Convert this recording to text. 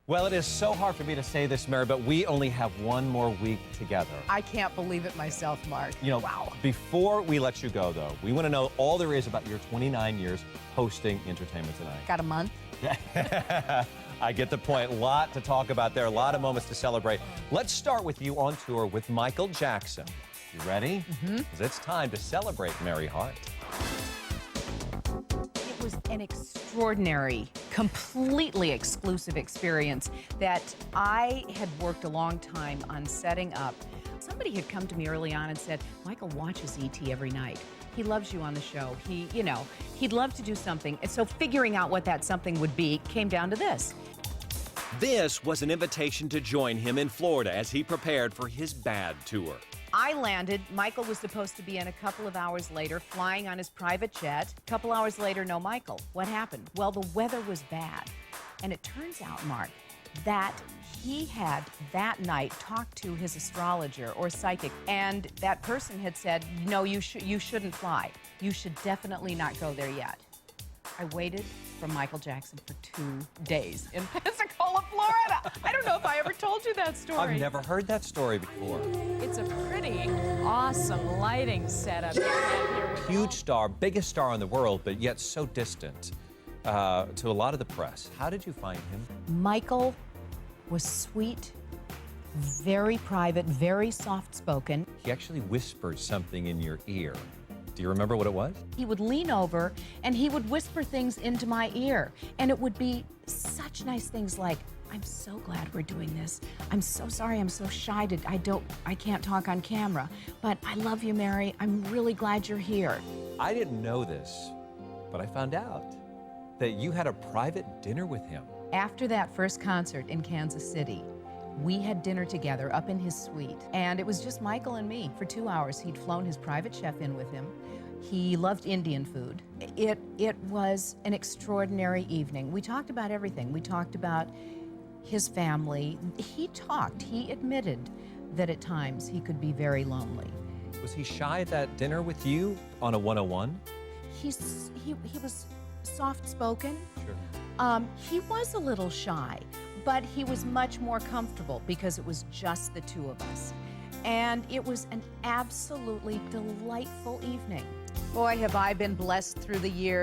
Well, it is so hard for me to say this, Mary, but we only have one more week together. I can't believe it myself, Mark. You know, wow. Before we let you go, though, we want to know all there is about your 29 years hosting Entertainment Tonight. Got a month? I get the point. A lot to talk about there, a lot of moments to celebrate. Let's start with you on tour with Michael Jackson. You ready? Because it's time to celebrate Mary Hart. It was an extraordinary, completely exclusive experience that I had worked a long time on setting up. Somebody had come to me early on and said, Michael watches E.T. every night. He loves you on the show. He'd love to do something. And so figuring out what that something would be came down to this. This was an invitation to join him in Florida as he prepared for his Bad tour. I landed. Michael was supposed to be in a couple of hours later, flying on his private jet. A couple hours later, no Michael. What happened? Well, the weather was bad. And it turns out, Mark, that he had that night talked to his astrologer or psychic, and that person had said, no, you shouldn't fly. You should definitely not go there yet. I waited for Michael Jackson for 2 days in Pensacola, Florida. I don't know if I ever told you that story. I've never heard that story before. It's a pretty awesome lighting setup. Huge star, biggest star in the world, but yet so distant to a lot of the press. How did you find him? Michael was sweet, very private, very soft-spoken. He actually whispered something in your ear. Do you remember what it was? He would lean over and he would whisper things into my ear. And it would be such nice things like, I'm so glad we're doing this. I'm so sorry, I'm so shy, I can't talk on camera. But I love you, Mary. I'm really glad you're here. I didn't know this, but I found out that you had a private dinner with him. After that first concert in Kansas City, we had dinner together up in his suite, and it was just Michael and me for 2 hours. He'd flown his private chef in with him. He loved Indian food. It was an extraordinary evening. We talked about everything. We talked about his family. He admitted that at times he could be very lonely. Was he shy at that dinner with you on a 101? He was soft-spoken. Sure. He was a little shy, but he was much more comfortable because it was just the two of us. And it was an absolutely delightful evening. Boy, have I been blessed through the years.